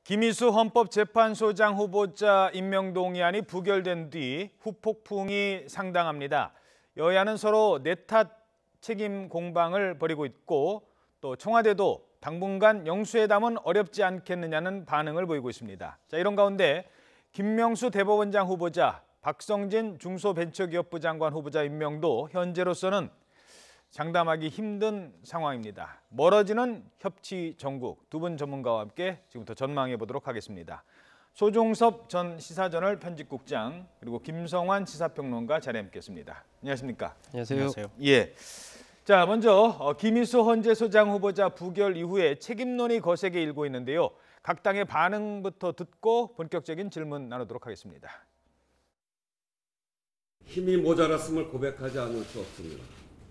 김희수 헌법재판소장 후보자 임명 동의안이 부결된 뒤 후폭풍이 상당합니다. 여야는 서로 내탓 책임 공방을 벌이고 있고 또 청와대도 당분간 영수회담은 어렵지 않겠느냐는 반응을 보이고 있습니다. 자, 이런 가운데 김명수 대법원장 후보자, 박성진 중소벤처기업부 장관 후보자 임명도 현재로서는 장담하기 힘든 상황입니다. 멀어지는 협치 전국, 두 분 전문가와 함께 지금부터 전망해 보도록 하겠습니다. 소종섭 전 시사저널 편집국장 그리고 김성환 시사평론가 자리에 함께했습니다. 안녕하십니까? 안녕하세요. 예. 자, 먼저 김희수 헌재소장 후보자 부결 이후에 책임론이 거세게 일고 있는데요. 각 당의 반응부터 듣고 본격적인 질문 나누도록 하겠습니다. 힘이 모자랐음을 고백하지 않을 수 없습니다.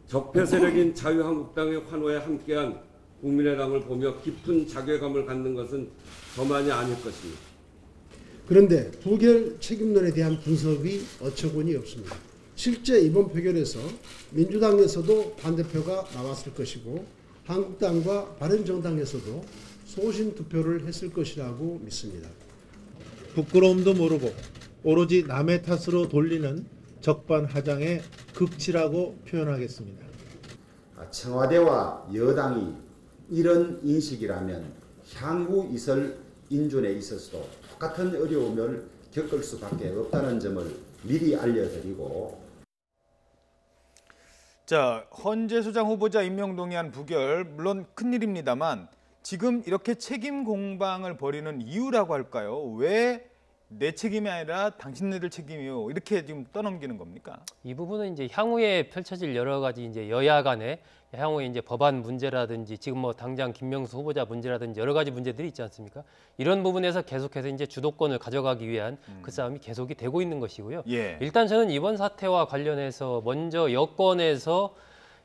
적폐 세력인 자유한국당의 환호에 함께한 국민의당을 보며 깊은 자괴감을 갖는 것은 저만이 아닐 것입니다. 그런데 부결 책임론에 대한 분석이 어처구니 없습니다. 실제 이번 표결에서 민주당에서도 반대표가 나왔을 것이고 한국당과 바른정당에서도 소신 투표를 했을 것이라고 믿습니다. 부끄러움도 모르고 오로지 남의 탓으로 돌리는 적반하장의 극치라고 표현하겠습니다. 청와대와 여당이 이런 인식이라면 향후 있을 인준에 있어서도 똑같은 어려움을 겪을 수밖에 없다는 점을 미리 알려드리고. 자, 헌재소장 후보자 임명 동의안 부결, 물론 큰일입니다만 지금 이렇게 책임 공방을 벌이는 이유라고 할까요? 왜 내 책임이 아니라 당신네들 책임이요, 이렇게 지금 떠넘기는 겁니까? 이 부분은 이제 향후에 펼쳐질 여러 가지 이제 여야 간의 향후에 이제 법안 문제라든지 지금 뭐 당장 김명수 후보자 문제라든지 여러 가지 문제들이 있지 않습니까? 이런 부분에서 계속해서 이제 주도권을 가져가기 위한 그 싸움이 계속이 되고 있는 것이고요. 예. 일단 저는 이번 사태와 관련해서 먼저 여권에서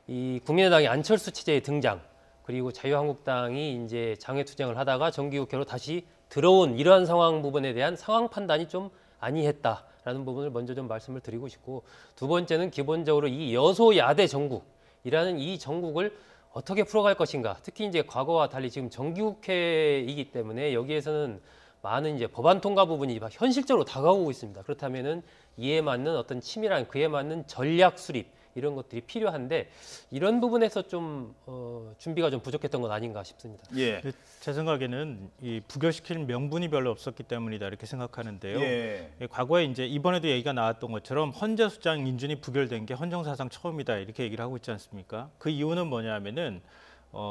이 국민의당의 안철수 체제의 등장, 그리고 자유한국당이 이제 장외투쟁을 하다가 정기국회로 다시 들어온 이러한 상황 부분에 대한 상황 판단이 좀 아니했다라는 부분을 먼저 좀 말씀을 드리고 싶고, 두 번째는 기본적으로 이 여소야대 정국이라는 이 정국을 어떻게 풀어갈 것인가. 특히 이제 과거와 달리 지금 정기국회이기 때문에 여기에서는 많은 이제 법안 통과 부분이 현실적으로 다가오고 있습니다. 그렇다면은 이에 맞는 어떤 치밀한 그에 맞는 전략 수립 이런 것들이 필요한데 이런 부분에서 좀 준비가 좀 부족했던 건 아닌가 싶습니다. 예. 제 생각에는 이 부결시킬 명분이 별로 없었기 때문이다 이렇게 생각하는데요. 예. 과거에 이제 이번에도 얘기가 나왔던 것처럼 헌재소장 인준이 부결된 게 헌정사상 처음이다 이렇게 얘기를 하고 있지 않습니까? 그 이유는 뭐냐면은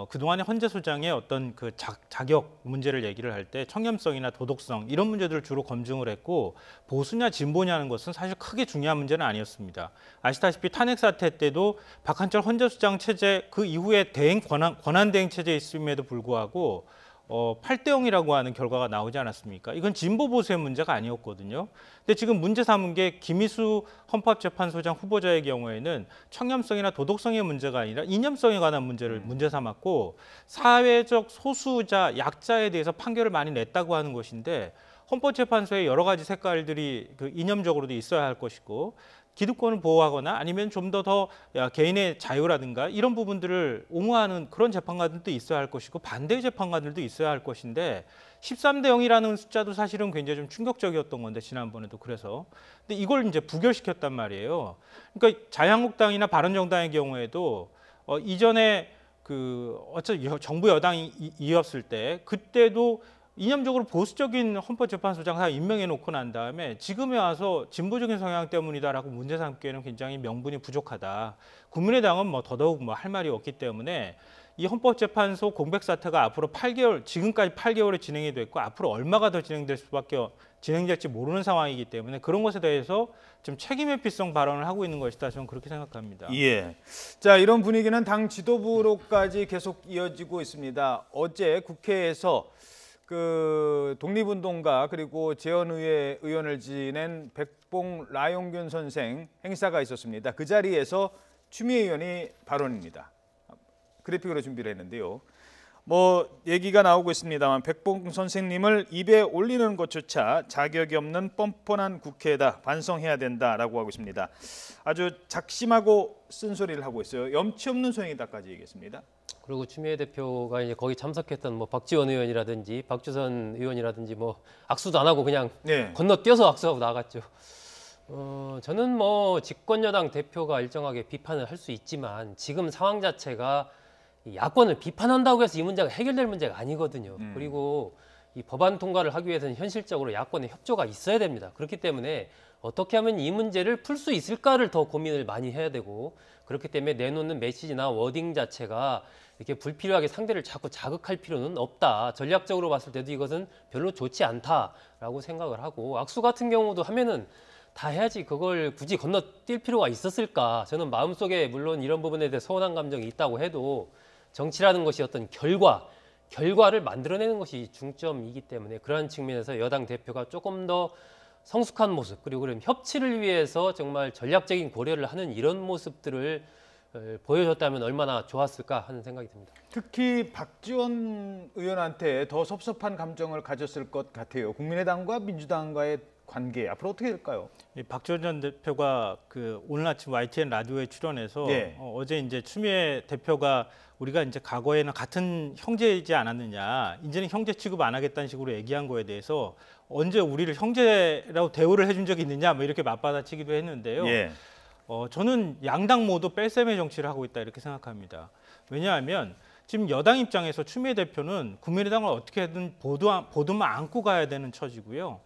그동안의 헌재소장의 어떤 그 자격 문제를 얘기를 할 때 청렴성이나 도덕성 이런 문제들을 주로 검증을 했고, 보수냐 진보냐는 것은 사실 크게 중요한 문제는 아니었습니다. 아시다시피 탄핵 사태 때도 박한철 헌재소장 체제 그 이후에 권한 대행 체제에 있음에도 불구하고 8대 0이라고 하는 결과가 나오지 않았습니까? 이건 진보 보수의 문제가 아니었거든요. 근데 지금 문제 삼은 게 김희수 헌법재판소장 후보자의 경우에는 청렴성이나 도덕성의 문제가 아니라 이념성에 관한 문제를 문제 삼았고, 사회적 소수자, 약자에 대해서 판결을 많이 냈다고 하는 것인데, 헌법재판소에 여러 가지 색깔들이 그 이념적으로도 있어야 할 것이고, 기득권을 보호하거나 아니면 좀 더 개인의 자유라든가 이런 부분들을 옹호하는 그런 재판관들도 있어야 할 것이고 반대의 재판관들도 있어야 할 것인데 13대 0이라는 숫자도 사실은 굉장히 좀 충격적이었던 건데 지난번에도 그래서. 근데 이걸 이제 부결시켰단 말이에요. 그러니까 자유한국당이나 바른정당의 경우에도 이전에 어차피 정부 여당이었을 때 그때도 이념적으로 보수적인 헌법재판소장 다 임명해 놓고 난 다음에 지금에 와서 진보적인 성향 때문이다라고 문제 삼기에는 굉장히 명분이 부족하다. 국민의당은 뭐 더더욱 할 말이 없기 때문에 이 헌법재판소 공백 사태가 앞으로 8개월, 지금까지 8개월에 진행이 됐고 앞으로 얼마가 더 진행될지 모르는 상황이기 때문에 그런 것에 대해서 좀 책임회피성 발언을 하고 있는 것이다. 저는 그렇게 생각합니다. 예. 자, 이런 분위기는 당 지도부로까지 계속 이어지고 있습니다. 어제 국회에서 독립운동가 그리고 재헌의회 의원을 지낸 백봉 라용균 선생 행사가 있었습니다. 그 자리에서 추미애 의원이 발언입니다. 그래픽으로 준비를 했는데요. 얘기가 나오고 있습니다만 백봉 선생님을 입에 올리는 것조차 자격이 없는 뻔뻔한 국회다. 반성해야 된다라고 하고 있습니다. 아주 작심하고 쓴소리를 하고 있어요. 염치 없는 소행이다까지 얘기했습니다. 그리고 추미애 대표가 이제 거기 참석했던 뭐 박지원 의원이라든지 박주선 의원이라든지 뭐 악수도 안 하고 그냥 네. 건너뛰어서 악수하고 나갔죠. 저는 뭐 집권 여당 대표가 일정하게 비판을 할 수 있지만 지금 상황 자체가 이 야권을 비판한다고 해서 이 문제가 해결될 문제가 아니거든요. 그리고 이 법안 통과를 하기 위해서는 현실적으로 야권의 협조가 있어야 됩니다. 그렇기 때문에 어떻게 하면 이 문제를 풀 수 있을까를 더 고민을 많이 해야 되고, 그렇기 때문에 내놓는 메시지나 워딩 자체가 이렇게 불필요하게 상대를 자꾸 자극할 필요는 없다. 전략적으로 봤을 때도 이것은 별로 좋지 않다라고 생각을 하고, 악수 같은 경우도 하면은 다 해야지 그걸 굳이 건너뛸 필요가 있었을까. 저는 마음속에 물론 이런 부분에 대해 서운한 감정이 있다고 해도 정치라는 것이 어떤 결과를 만들어내는 것이 중점이기 때문에 그러한 측면에서 여당 대표가 조금 더 성숙한 모습, 그리고 그럼 협치를 위해서 정말 전략적인 고려를 하는 이런 모습들을 보여줬다면 얼마나 좋았을까 하는 생각이 듭니다. 특히 박지원 의원한테 더 섭섭한 감정을 가졌을 것 같아요. 국민의당과 민주당과의 관계 앞으로 어떻게 될까요? 박지원 전 대표가 오늘 아침 YTN 라디오에 출연해서 네. 어제 이제 추미애 대표가 우리가 이제 과거에는 같은 형제이지 않았느냐, 이제는 형제 취급 안 하겠다는 식으로 얘기한 거에 대해서 언제 우리를 형제라고 대우를 해준 적이 있느냐, 뭐 이렇게 맞받아치기도 했는데요. 예. 저는 양당 모두 뺄셈의 정치를 하고 있다 이렇게 생각합니다. 왜냐하면 지금 여당 입장에서 추미애 대표는 국민의당을 어떻게든 보도만 안고 가야 되는 처지고요.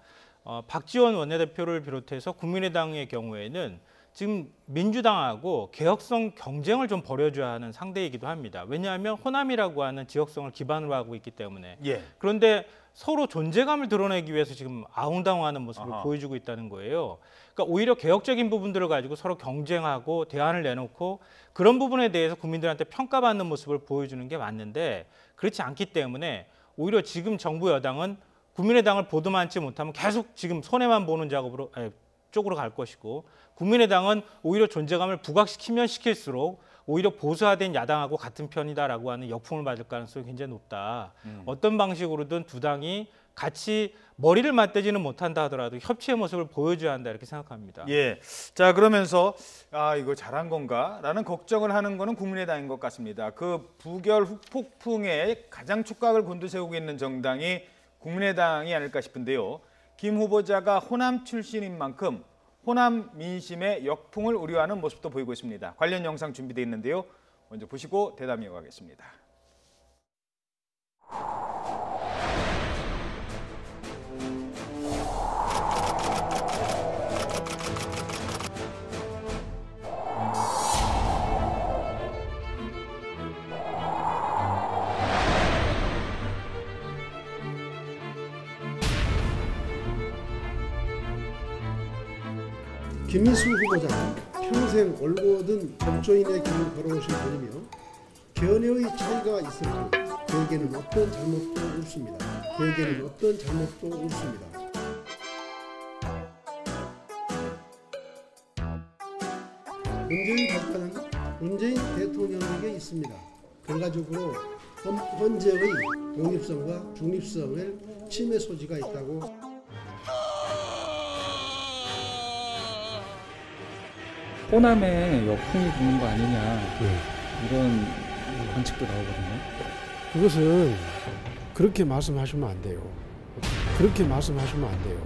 박지원 원내대표를 비롯해서 국민의당의 경우에는 지금 민주당하고 개혁성 경쟁을 좀 벌여줘야 하는 상대이기도 합니다. 왜냐하면 호남이라고 하는 지역성을 기반으로 하고 있기 때문에. 예. 그런데 서로 존재감을 드러내기 위해서 지금 아웅다웅하는 모습을 아하. 보여주고 있다는 거예요. 그러니까 오히려 개혁적인 부분들을 가지고 서로 경쟁하고 대안을 내놓고 그런 부분에 대해서 국민들한테 평가받는 모습을 보여주는 게 맞는데, 그렇지 않기 때문에 오히려 지금 정부 여당은 국민의당을 보도만 않지 못하면 계속 지금 손해만 보는 쪽으로 갈 것이고, 국민의당은 오히려 존재감을 부각시키면 시킬수록 오히려 보수화된 야당하고 같은 편이다라고 하는 역풍을 맞을 가능성이 굉장히 높다. 어떤 방식으로든 두 당이 같이 머리를 맞대지는 못한다 하더라도 협치의 모습을 보여줘야 한다 이렇게 생각합니다. 예. 자, 그러면서 이거 잘한 건가라는 걱정을 하는 거는 국민의당인 것 같습니다. 그 부결 후폭풍에 가장 촉각을 곤두세우고 있는 정당이 국민의당이 아닐까 싶은데요. 김 후보자가 호남 출신인 만큼 호남 민심의 역풍을 우려하는 모습도 보이고 있습니다. 관련 영상 준비되어 있는데요. 먼저 보시고 대담 이어가겠습니다. 김민수 후보자는 평생 올곧은 법조인의 길을 걸어오신 분이며 견해의 차이가 있을 뿐 그에게는 어떤 잘못도 없습니다. 그에게는 어떤 잘못도 없습니다. 문재인 발판은 문재인 대통령에게 있습니다. 결과적으로 헌재의 독립성과 중립성을 침해 소지가 있다고. 호남에 역풍이 부는 거 아니냐, 이런 관측도 나오거든요. 그것은 그렇게 말씀하시면 안 돼요. 그렇게 말씀하시면 안 돼요.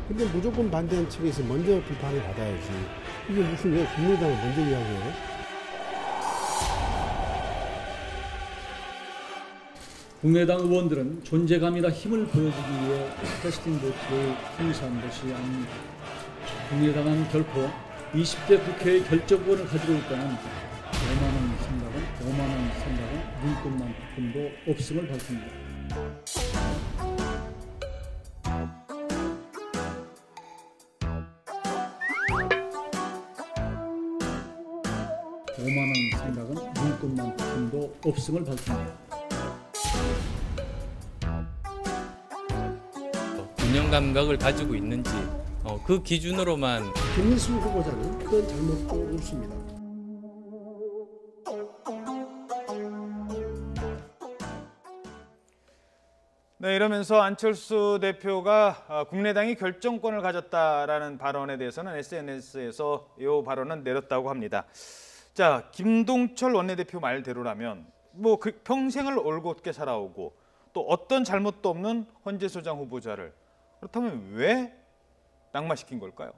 근데 무조건 반대하는 측에서 먼저 비판을 받아야지. 이게 무슨 왜 국민의당을 먼저 이야기해요? 국민의당 의원들은 존재감이나 힘을 보여주기 위해 캐스팅 보트를 행사한 것이 아닙니다. 국민의당은 결코 20대 국회의 결정권을 가지고 있다는 오만한 생각은 눈꽃만큼도 없음을 밝힙니다. 오만한 생각은 눈꽃만큼도 없음을 밝힙니다. 균형 감각을 가지고 있는지 그 기준으로만. 김민수 후보자는 어떤 잘못도 없습니다. 네, 이러면서 안철수 대표가 국민의당이 결정권을 가졌다라는 발언에 대해서는 SNS에서 이 발언은 내렸다고 합니다. 자, 김동철 원내대표 말대로라면 뭐 그 평생을 올곧게 살아오고 또 어떤 잘못도 없는 헌재소장 후보자를 그렇다면 왜 낙마시킨 걸까요?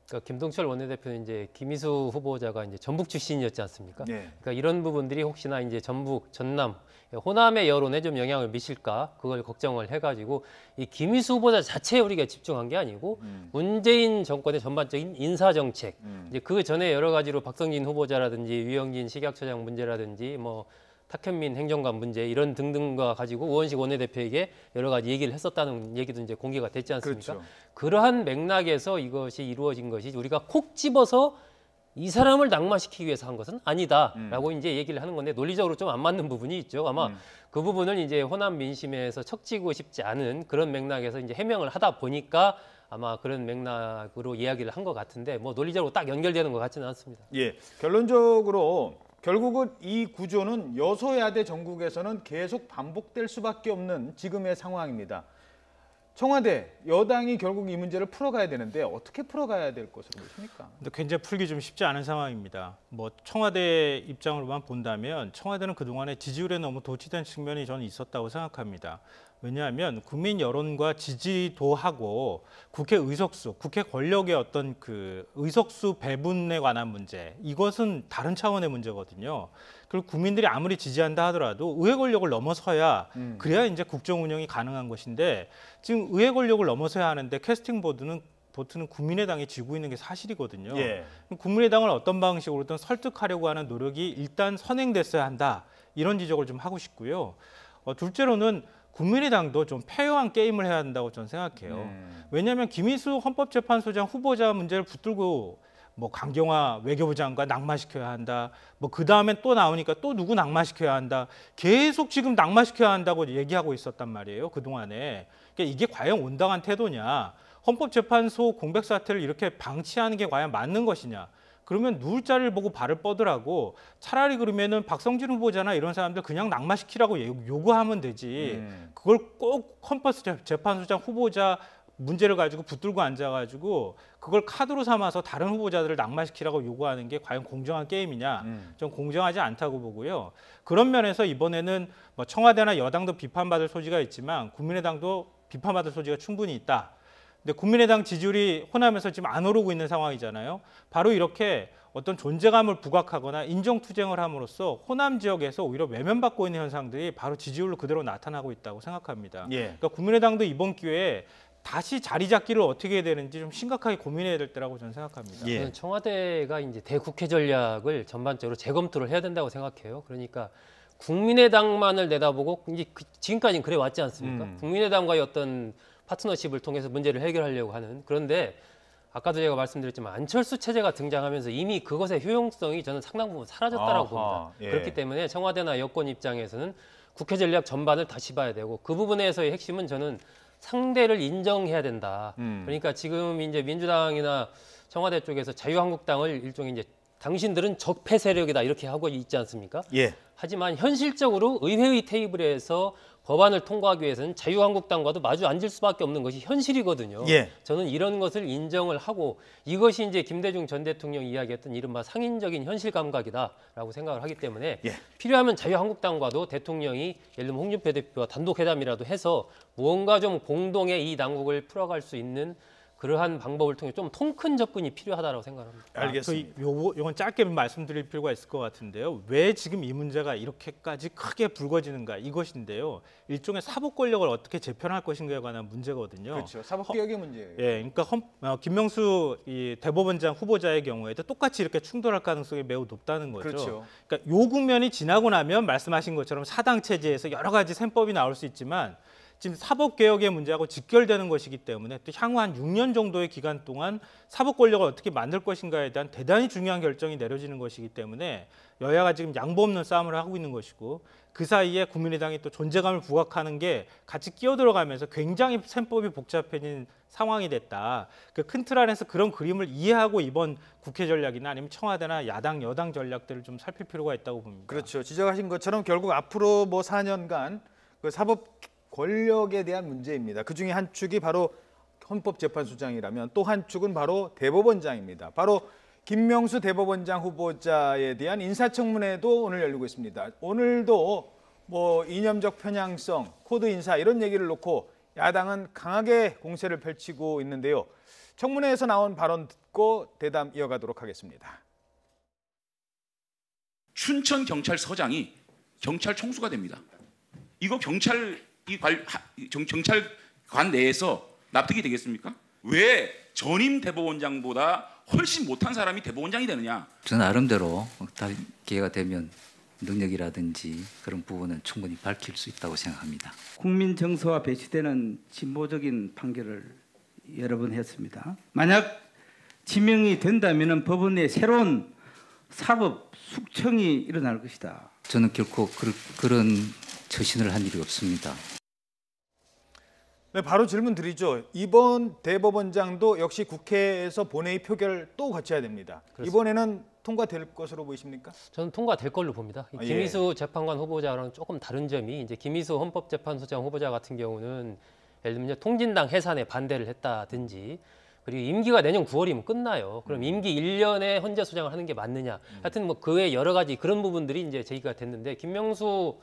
그러니까 김동철 원내대표는 이제 김희수 후보자가 이제 전북 출신이었지 않습니까? 네. 그러니까 이런 부분들이 혹시나 이제 전북, 전남, 호남의 여론에 좀 영향을 미칠까 그걸 걱정을 해가지고 이 김희수 후보자 자체에 우리가 집중한 게 아니고 문재인 정권의 전반적인 인사 정책, 이제 그 전에 여러 가지로 박성진 후보자라든지 유영진 식약처장 문제라든지 뭐 탁현민 행정관 문제 이런 등등과 가지고 우원식 원내대표에게 여러 가지 얘기를 했었다는 얘기도 이제 공개가 됐지 않습니까? 그렇죠. 그러한 맥락에서 이것이 이루어진 것이 우리가 콕 집어서 이 사람을 낙마시키기 위해서 한 것은 아니다라고 이제 얘기를 하는 건데 논리적으로 좀 안 맞는 부분이 있죠. 아마 그 부분을 이제 호남 민심에서 척지고 싶지 않은 그런 맥락에서 이제 해명을 하다 보니까 아마 그런 맥락으로 이야기를 한 것 같은데 뭐 논리적으로 딱 연결되는 것 같지는 않습니다. 예, 결론적으로 결국은 이 구조는 여소야대 전국에서는 계속 반복될 수밖에 없는 지금의 상황입니다. 청와대, 여당이 결국 이 문제를 풀어가야 되는데 어떻게 풀어가야 될 것으로 보십니까? 근데 굉장히 풀기 좀 쉽지 않은 상황입니다. 뭐 청와대 입장으로만 본다면 청와대는 그동안에 지지율에 너무 도취된 측면이 저는 있었다고 생각합니다. 왜냐하면 국민 여론과 지지도하고 국회 의석수, 국회 권력의 어떤 그 의석수 배분에 관한 문제, 이것은 다른 차원의 문제거든요. 그리고 국민들이 아무리 지지한다 하더라도 의회 권력을 넘어서야 그래야 이제 국정 운영이 가능한 것인데 지금 의회 권력을 넘어서야 하는데 캐스팅 보트는 국민의당이 지고 있는 게 사실이거든요. 예. 국민의당을 어떤 방식으로든 설득하려고 하는 노력이 일단 선행됐어야 한다. 이런 지적을 좀 하고 싶고요. 둘째로는 국민의당도 좀 페어한 게임을 해야 한다고 저는 생각해요. 왜냐하면 김희수 헌법재판소장 후보자 문제를 붙들고 뭐 강경화 외교부 장관 낙마시켜야 한다. 뭐 그 다음엔 또 나오니까 또 누구 낙마시켜야 한다. 계속 지금 낙마시켜야 한다고 얘기하고 있었단 말이에요. 그동안에. 그러니까 이게 과연 온당한 태도냐. 헌법재판소 공백 사태를 이렇게 방치하는 게 과연 맞는 것이냐. 그러면 누울 자리를 보고 발을 뻗으라고 차라리 그러면은 박성진 후보자나 이런 사람들 그냥 낙마시키라고 요구하면 되지. 그걸 꼭 헌법재판소장 후보자 문제를 가지고 붙들고 앉아가지고 그걸 카드로 삼아서 다른 후보자들을 낙마시키라고 요구하는 게 과연 공정한 게임이냐? 좀 공정하지 않다고 보고요. 그런 면에서 이번에는 뭐 청와대나 여당도 비판받을 소지가 있지만 국민의당도 비판받을 소지가 충분히 있다. 근데 국민의당 지지율이 호남에서 지금 안 오르고 있는 상황이잖아요. 바로 이렇게 어떤 존재감을 부각하거나 인정투쟁을 함으로써 호남 지역에서 오히려 외면받고 있는 현상들이 바로 지지율로 그대로 나타나고 있다고 생각합니다. 예. 그러니까 국민의당도 이번 기회에 다시 자리 잡기를 어떻게 해야 되는지 좀 심각하게 고민해야 될 때라고 저는 생각합니다. 예. 저는 청와대가 이제 대국회 전략을 전반적으로 재검토를 해야 된다고 생각해요. 그러니까 국민의당만을 내다보고 이제 지금까지는 그래 왔지 않습니까? 국민의당과의 어떤 파트너십을 통해서 문제를 해결하려고 하는. 그런데 아까도 제가 말씀드렸지만 안철수 체제가 등장하면서 이미 그것의 효용성이 저는 상당 부분 사라졌다라고 봅니다. 예. 그렇기 때문에 청와대나 여권 입장에서는 국회 전략 전반을 다시 봐야 되고 그 부분에서의 핵심은 저는 상대를 인정해야 된다. 그러니까 지금 이제 민주당이나 청와대 쪽에서 자유한국당을 일종의 이제 당신들은 적폐 세력이다 이렇게 하고 있지 않습니까? 예. 하지만 현실적으로 의회의 테이블에서 법안을 통과하기 위해서는 자유한국당과도 마주 앉을 수밖에 없는 것이 현실이거든요. 예. 저는 이런 것을 인정을 하고 이것이 이제 김대중 전 대통령이 이야기했던 이른바 상인적인 현실 감각이다라고 생각을 하기 때문에 예. 필요하면 자유한국당과도 대통령이 예를 들면 홍준표 대표와 단독 회담이라도 해서 무언가 좀 공동의 이 난국을 풀어갈 수 있는 그러한 방법을 통해 좀 통 큰 접근이 필요하다고 생각합니다. 알겠습니다. 요건 짧게 말씀드릴 필요가 있을 것 같은데요. 왜 지금 이 문제가 이렇게까지 크게 불거지는가 이것인데요. 일종의 사법 권력을 어떻게 재편할 것인가에 관한 문제거든요. 그렇죠. 사법개혁의 문제예요. 예, 그러니까 김명수 이 대법원장 후보자의 경우에도 똑같이 이렇게 충돌할 가능성이 매우 높다는 거죠. 그렇죠. 그러니까 요 국면이 지나고 나면 말씀하신 것처럼 사당 체제에서 여러 가지 셈법이 나올 수 있지만 지금 사법개혁의 문제하고 직결되는 것이기 때문에 또 향후 한 6년 정도의 기간 동안 사법 권력을 어떻게 만들 것인가에 대한 대단히 중요한 결정이 내려지는 것이기 때문에 여야가 지금 양보 없는 싸움을 하고 있는 것이고 그 사이에 국민의당이 또 존재감을 부각하는 게 같이 끼어들어가면서 굉장히 셈법이 복잡해진 상황이 됐다. 그 큰 틀 안에서 그런 그림을 이해하고 이번 국회 전략이나 아니면 청와대나 야당, 여당 전략들을 좀 살필 필요가 있다고 봅니다. 그렇죠. 지적하신 것처럼 결국 앞으로 뭐 4년간 그 사법 권력에 대한 문제입니다. 그중에 한 축이 바로 헌법재판소장이라면 또 한 축은 바로 대법원장입니다. 바로 김명수 대법원장 후보자에 대한 인사청문회도 오늘 열리고 있습니다. 오늘도 뭐 이념적 편향성, 코드 인사 이런 얘기를 놓고 야당은 강하게 공세를 펼치고 있는데요. 청문회에서 나온 발언 듣고 대담 이어가도록 하겠습니다. 춘천경찰서장이 경찰 총수가 됩니다. 이거 경찰관 내에서 납득이 되겠습니까? 왜 전임 대법원장보다 훨씬 못한 사람이 대법원장이 되느냐? 저 나름대로 기회가 되면 능력이라든지 그런 부분은 충분히 밝힐 수 있다고 생각합니다. 국민 정서와 배치되는 진보적인 판결을 여러 번 했습니다. 만약 지명이 된다면 법원 내 새로운 사법 숙청이 일어날 것이다. 저는 결코 그런 처신을 한 일이 없습니다. 네, 바로 질문 드리죠. 이번 대법원장도 역시 국회에서 본회의 표결 또 거쳐야 됩니다. 그렇습니다. 이번에는 통과될 것으로 보이십니까? 저는 통과될 걸로 봅니다. 예. 김희수 재판관 후보자랑 조금 다른 점이 이제 김희수 헌법재판소장 후보자 같은 경우는 예를 들면 통진당 해산에 반대를 했다든지 그리고 임기가 내년 9월이면 끝나요. 그럼 임기 1년에 헌재 소장을 하는 게 맞느냐? 하여튼 뭐 그 외 여러 가지 그런 부분들이 이제 제기가 됐는데 김명수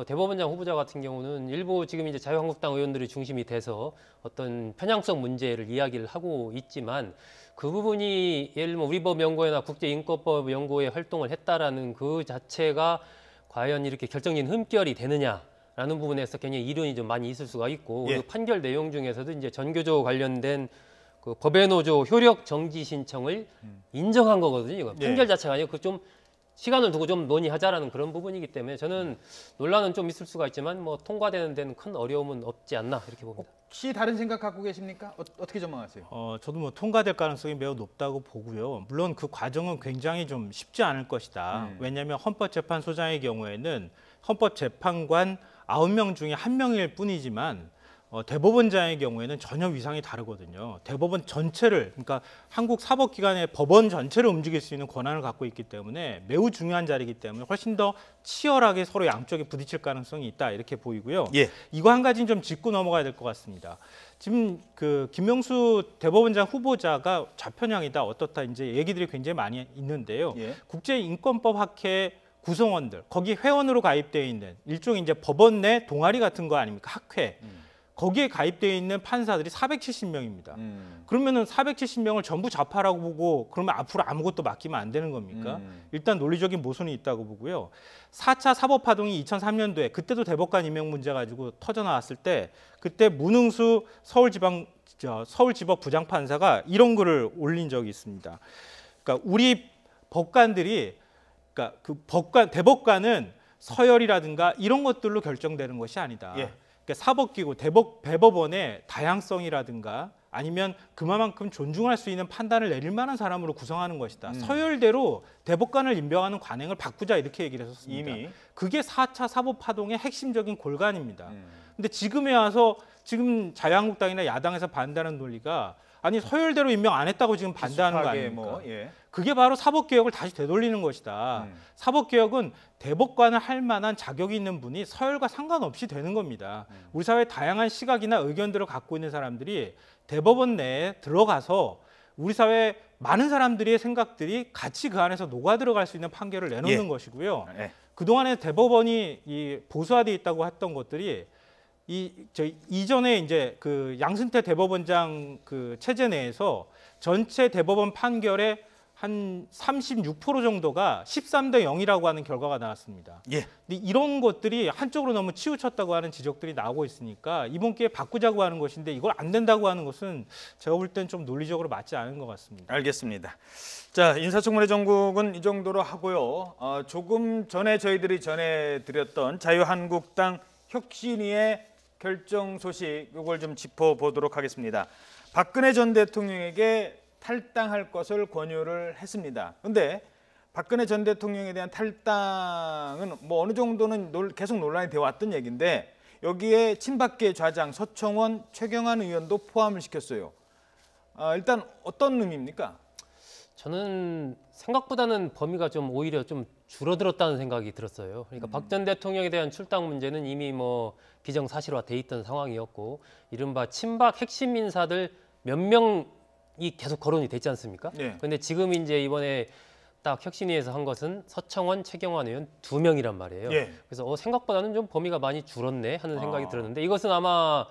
대법원장 후보자 같은 경우는 일부 지금 이제 자유한국당 의원들이 중심이 돼서 어떤 편향성 문제를 이야기를 하고 있지만 그 부분이 예를 들면 우리 법 연구회나 국제인권법 연구회 활동을 했다라는 그 자체가 과연 이렇게 결정적인 흠결이 되느냐라는 부분에서 굉장히 이론이 좀 많이 있을 수가 있고 예. 그 판결 내용 중에서도 이제 전교조 관련된 그 법의 노조 효력 정지 신청을 인정한 거거든요. 이거 판결 자체가 아니고 그 좀 시간을 두고 좀 논의하자라는 그런 부분이기 때문에 저는 논란은 좀 있을 수가 있지만 뭐 통과되는 데는 큰 어려움은 없지 않나 이렇게 봅니다. 혹시 다른 생각 갖고 계십니까? 어떻게 전망하세요? 저도 뭐 통과될 가능성이 매우 높다고 보고요. 물론 그 과정은 굉장히 좀 쉽지 않을 것이다. 왜냐하면 헌법재판소장의 경우에는 헌법재판관 9명 중에 1명일 뿐이지만 대법원장의 경우에는 전혀 위상이 다르거든요. 대법원 전체를, 그러니까 한국 사법기관의 법원 전체를 움직일 수 있는 권한을 갖고 있기 때문에 매우 중요한 자리이기 때문에 훨씬 더 치열하게 서로 양쪽에 부딪힐 가능성이 있다 이렇게 보이고요. 예. 이거 한 가지는 좀 짚고 넘어가야 될 것 같습니다. 지금 그 김명수 대법원장 후보자가 좌편향이다 어떻다 이제 얘기들이 굉장히 많이 있는데요. 예. 국제인권법 학회 구성원들 거기 회원으로 가입되어 있는 일종의 이제 법원 내 동아리 같은 거 아닙니까? 학회. 거기에 가입되어 있는 판사들이 470명입니다. 그러면은 470명을 전부 좌파라고 보고 그러면 앞으로 아무것도 맡기면 안 되는 겁니까? 일단 논리적인 모순이 있다고 보고요. 4차 사법파동이 2003년도에 그때도 대법관 임명 문제 가지고 터져 나왔을 때 그때 문흥수 서울지법 부장판사가 이런 글을 올린 적이 있습니다. 그러니까 우리 법관들이 그러니까 그 대법관은 서열이라든가 이런 것들로 결정되는 것이 아니다. 예. 그러니까 사법기구, 대법원의 다양성이라든가 아니면 그만큼 존중할 수 있는 판단을 내릴 만한 사람으로 구성하는 것이다. 서열대로 대법관을 임명하는 관행을 바꾸자 이렇게 얘기를 했었습니다. 이미. 그게 4차 사법파동의 핵심적인 골간입니다. 근데 지금에 와서 지금 자유한국당이나 야당에서 반대하는 논리가 아니 서열대로 임명 안 했다고 지금 반대하는 거 아닙니까? 예. 그게 바로 사법개혁을 다시 되돌리는 것이다. 사법개혁은 대법관을 할 만한 자격이 있는 분이 서열과 상관없이 되는 겁니다. 우리 사회의 다양한 시각이나 의견들을 갖고 있는 사람들이 대법원 내에 들어가서 우리 사회 많은 사람들의 생각들이 같이 그 안에서 녹아 들어갈 수 있는 판결을 내놓는 것이고요. 그동안에 대법원이 보수화되어 있다고 했던 것들이 이전에 이제 그 양승태 대법원장 그 체제 내에서 전체 대법원 판결의 한 36% 정도가 13대 0이라고 하는 결과가 나왔습니다. 예. 근데 이런 것들이 한쪽으로 너무 치우쳤다고 하는 지적들이 나오고 있으니까 이번 기회에 바꾸자고 하는 것인데 이걸 안 된다고 하는 것은 제가 볼 땐 좀 논리적으로 맞지 않은 것 같습니다. 알겠습니다. 자, 인사청문회 전국은 이 정도로 하고요. 조금 전에 저희들이 전해드렸던 자유한국당 혁신위의 결정 소식 이걸 좀 짚어보도록 하겠습니다. 박근혜 전 대통령에게 탈당할 것을 권유를 했습니다. 그런데 박근혜 전 대통령에 대한 탈당은 뭐 어느 정도는 계속 논란이 되어 왔던 얘기인데 여기에 친박계 좌장 서청원, 최경환 의원도 포함을 시켰어요. 일단 어떤 의미입니까? 저는 생각보다는 범위가 좀 오히려 좀 줄어들었다는 생각이 들었어요. 그러니까 박 전 대통령에 대한 출당 문제는 이미 뭐 기정사실화돼 있던 상황이었고 이른바 친박 핵심 인사들 몇 명 계속 거론이 됐지 않습니까? 네. 근데 지금 이제 이번에 딱 혁신위에서 한 것은 서청원, 최경환 의원 2명이란 말이에요. 예. 그래서 생각보다는 좀 범위가 많이 줄었네 하는 생각이 들었는데 이것은 아마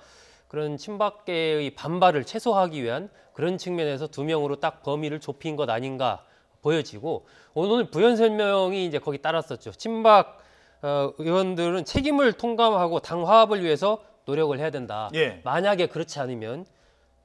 그런 친박계의 반발을 최소화하기 위한 그런 측면에서 2명으로 딱 범위를 좁힌 것 아닌가 보여지고 오늘 부연 설명이 이제 거기 따랐었죠. 친박 의원들은 책임을 통감하고 당 화합을 위해서 노력을 해야 된다. 예. 만약에 그렇지 않으면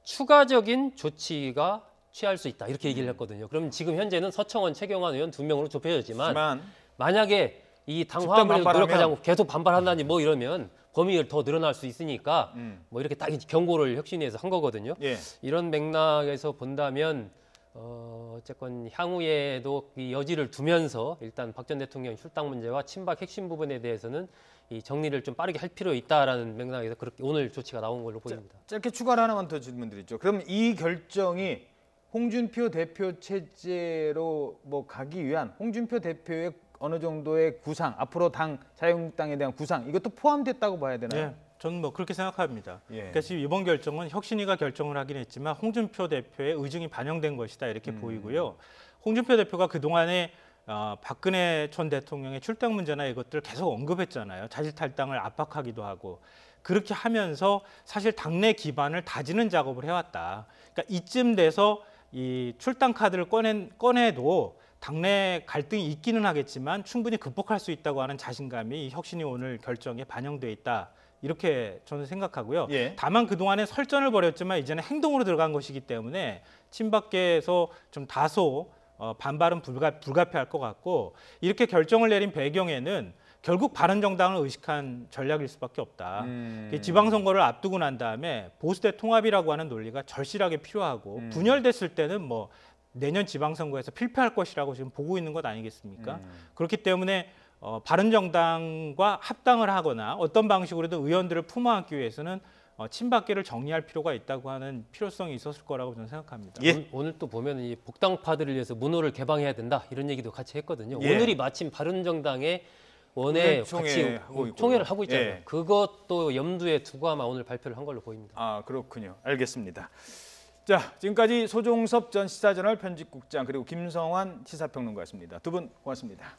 추가적인 조치가 취할 수 있다. 이렇게 얘기를 했거든요. 그럼 지금 현재는 서청원, 최경환 의원 2명으로 좁혀졌지만 만약에 이 당 화합을 위해서 노력하지 않고 계속 반발한다니 뭐 이러면 범위를 더 늘어날 수 있으니까 뭐 이렇게 딱 경고를 혁신위에서 한 거거든요. 예. 이런 맥락에서 본다면 어쨌건 향후에도 이 여지를 두면서 일단 박 전 대통령 출당 문제와 친박 핵심 부분에 대해서는 이 정리를 좀 빠르게 할 필요 있다라는 맥락에서 그렇게 오늘 조치가 나온 걸로 보입니다. 짧게 추가로 하나만 더 질문드리죠. 그럼 이 결정이 홍준표 대표 체제로 뭐 가기 위한 홍준표 대표의 어느 정도의 구상, 앞으로 당 자유한국당에 대한 구상 이것도 포함됐다고 봐야 되나요? 네, 저는 뭐 그렇게 생각합니다. 예. 그러니까 지금 이번 결정은 혁신위가 결정을 하긴 했지만 홍준표 대표의 의중이 반영된 것이다 이렇게 보이고요. 홍준표 대표가 그동안에 박근혜 전 대통령의 출당 문제나 이것들을 계속 언급했잖아요. 자질 탈당을 압박하기도 하고 그렇게 하면서 사실 당내 기반을 다지는 작업을 해왔다. 그러니까 이쯤 돼서 이 출당 카드를 꺼내도 당내 갈등이 있기는 하겠지만 충분히 극복할 수 있다고 하는 자신감이 이 혁신이 오늘 결정에 반영돼 있다. 이렇게 저는 생각하고요. 예. 다만 그동안에 설전을 벌였지만 이제는 행동으로 들어간 것이기 때문에 친박계에서 좀 다소 반발은 불가피할 것 같고 이렇게 결정을 내린 배경에는 결국 바른정당을 의식한 전략일 수밖에 없다. 지방선거를 앞두고 난 다음에 보수대 통합이라고 하는 논리가 절실하게 필요하고 분열됐을 때는 뭐 내년 지방선거에서 필패할 것이라고 지금 보고 있는 것 아니겠습니까? 그렇기 때문에 바른정당과 합당을 하거나 어떤 방식으로든 의원들을 품어안기 위해서는 친박계를 정리할 필요가 있다고 하는 필요성이 있었을 거라고 저는 생각합니다. 예. 오늘 또 보면 이 복당파들을 위해서 문호를 개방해야 된다 이런 얘기도 같이 했거든요. 예. 오늘이 마침 바른정당의 원에 같이 총회를 하고 있잖아요. 예. 그것도 염두에 두고 아마 오늘 발표를 한 걸로 보입니다. 아, 그렇군요. 알겠습니다. 자, 지금까지 소종섭 전 시사저널 편집국장 그리고 김성환 시사평론가였습니다. 두 분 고맙습니다.